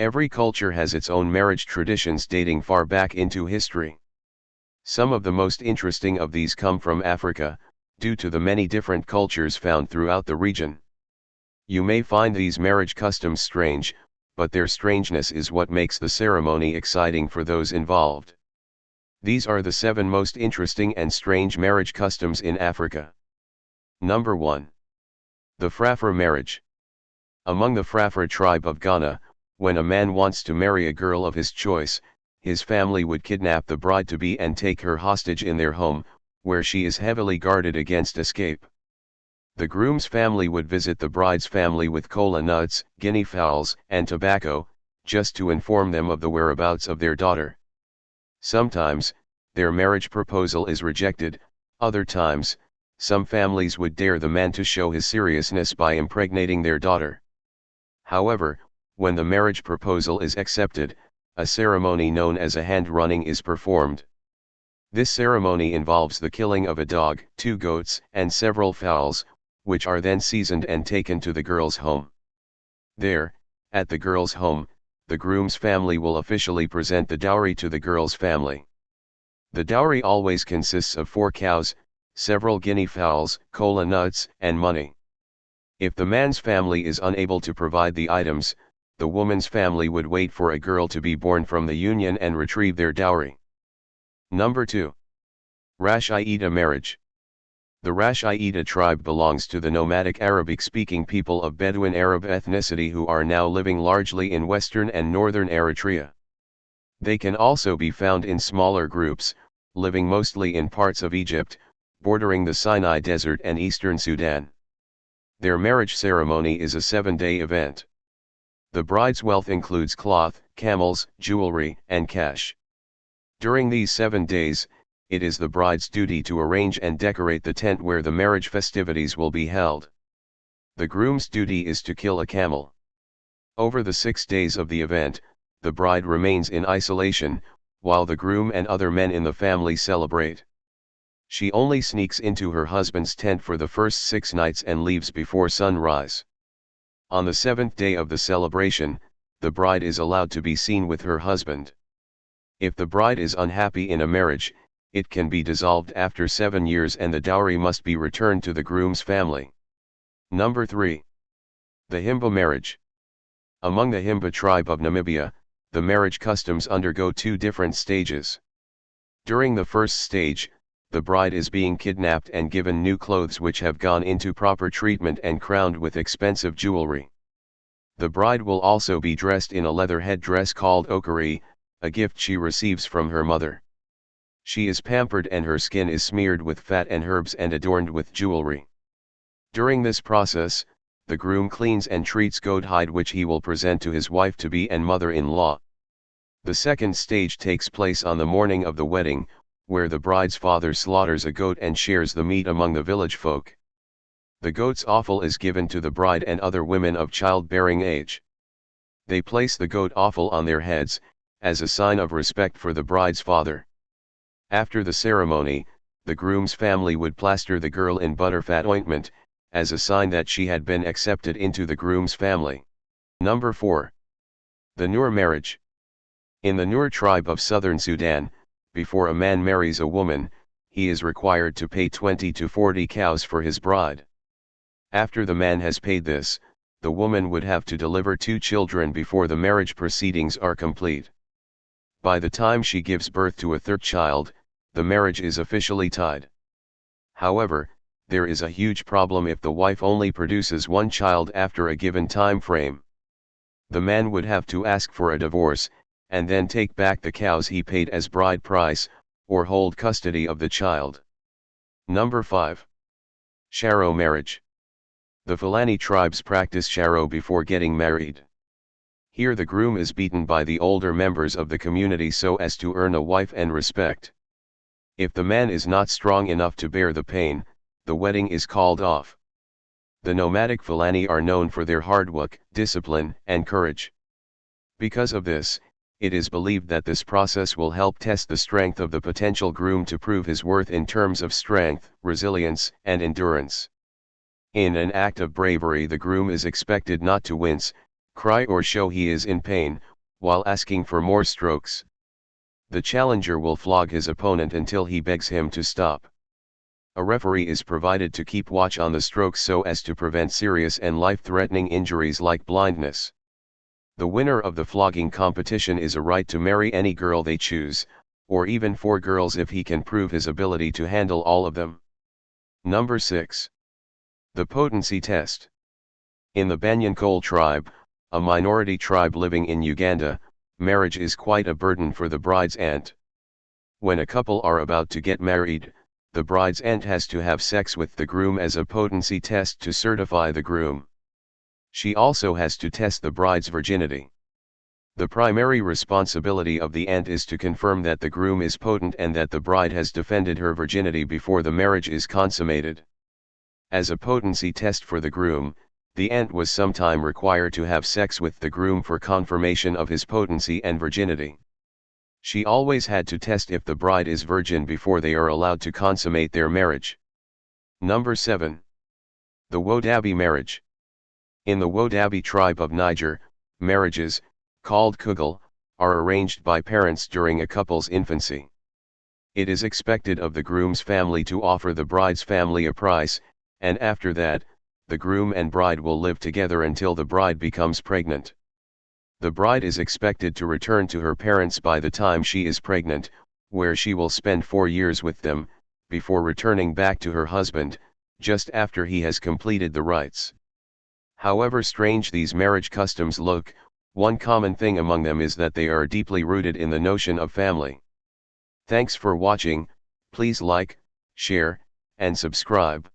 Every culture has its own marriage traditions dating far back into history. Some of the most interesting of these come from Africa, due to the many different cultures found throughout the region. You may find these marriage customs strange, but their strangeness is what makes the ceremony exciting for those involved. These are the 7 most interesting and strange marriage customs in Africa. Number 1. The Frafra Marriage. Among the Frafra tribe of Ghana, when a man wants to marry a girl of his choice, his family would kidnap the bride-to-be and take her hostage in their home, where she is heavily guarded against escape. The groom's family would visit the bride's family with kola nuts, guinea fowls, and tobacco, just to inform them of the whereabouts of their daughter. Sometimes, their marriage proposal is rejected. Other times, some families would dare the man to show his seriousness by impregnating their daughter. However, when the marriage proposal is accepted, a ceremony known as a hand running is performed. This ceremony involves the killing of a dog, 2 goats, and several fowls, which are then seasoned and taken to the girl's home. There, at the girl's home, the groom's family will officially present the dowry to the girl's family. The dowry always consists of 4 cows, several guinea fowls, kola nuts, and money. If the man's family is unable to provide the items, the woman's family would wait for a girl to be born from the union and retrieve their dowry. Number 2. Rashaida Marriage. The Rashaida tribe belongs to the nomadic Arabic-speaking people of Bedouin Arab ethnicity who are now living largely in western and northern Eritrea. They can also be found in smaller groups, living mostly in parts of Egypt, bordering the Sinai Desert and eastern Sudan. Their marriage ceremony is a 7-day event. The bride's wealth includes cloth, camels, jewelry, and cash. During these 7 days, it is the bride's duty to arrange and decorate the tent where the marriage festivities will be held. The groom's duty is to kill a camel. Over the 6 days of the event, the bride remains in isolation, while the groom and other men in the family celebrate. She only sneaks into her husband's tent for the first 6 nights and leaves before sunrise. On the 7th day of the celebration, the bride is allowed to be seen with her husband. If the bride is unhappy in a marriage, it can be dissolved after 7 years and the dowry must be returned to the groom's family. Number 3. The Himba Marriage. Among the Himba tribe of Namibia, the marriage customs undergo 2 different stages. During the first stage, the bride is being kidnapped and given new clothes which have gone into proper treatment and crowned with expensive jewelry. The bride will also be dressed in a leather headdress called okari, a gift she receives from her mother. She is pampered and her skin is smeared with fat and herbs and adorned with jewelry. During this process, the groom cleans and treats goat hide which he will present to his wife-to-be and mother-in-law. The second stage takes place on the morning of the wedding, where the bride's father slaughters a goat and shares the meat among the village folk. The goat's offal is given to the bride and other women of childbearing age. They place the goat offal on their heads, as a sign of respect for the bride's father. After the ceremony, the groom's family would plaster the girl in butterfat ointment, as a sign that she had been accepted into the groom's family. Number 4. The Nur Marriage. In the Nur tribe of southern Sudan, before a man marries a woman, he is required to pay 20 to 40 cows for his bride. After the man has paid this, the woman would have to deliver 2 children before the marriage proceedings are complete. By the time she gives birth to a 3rd child, the marriage is officially tied. However, there is a huge problem if the wife only produces 1 child after a given time frame. The man would have to ask for a divorce, and then take back the cows he paid as bride price, or hold custody of the child. Number 5. Sharo Marriage. The Fulani tribes practice sharo before getting married. Here the groom is beaten by the older members of the community so as to earn a wife and respect. If the man is not strong enough to bear the pain, the wedding is called off. The nomadic Fulani are known for their hard work, discipline, and courage. Because of this, it is believed that this process will help test the strength of the potential groom to prove his worth in terms of strength, resilience, and endurance. In an act of bravery, the groom is expected not to wince, cry or show he is in pain, while asking for more strokes. The challenger will flog his opponent until he begs him to stop. A referee is provided to keep watch on the strokes so as to prevent serious and life-threatening injuries like blindness. The winner of the flogging competition is a right to marry any girl they choose, or even 4 girls if he can prove his ability to handle all of them. Number 6. The Potency Test. In the Banyankole tribe, a minority tribe living in Uganda, marriage is quite a burden for the bride's aunt. When a couple are about to get married, the bride's aunt has to have sex with the groom as a potency test to certify the groom. She also has to test the bride's virginity. The primary responsibility of the aunt is to confirm that the groom is potent and that the bride has defended her virginity before the marriage is consummated. As a potency test for the groom, the aunt was sometime required to have sex with the groom for confirmation of his potency and virginity. She always had to test if the bride is virgin before they are allowed to consummate their marriage. Number 7. The Wodabi Marriage. In the Wodabi tribe of Niger, marriages, called kugal, are arranged by parents during a couple's infancy. It is expected of the groom's family to offer the bride's family a price, and after that, the groom and bride will live together until the bride becomes pregnant. The bride is expected to return to her parents by the time she is pregnant, where she will spend 4 years with them, before returning back to her husband, just after he has completed the rites. However strange these marriage customs look, one common thing among them is that they are deeply rooted in the notion of family. Thanks for watching. Please like, share, and subscribe.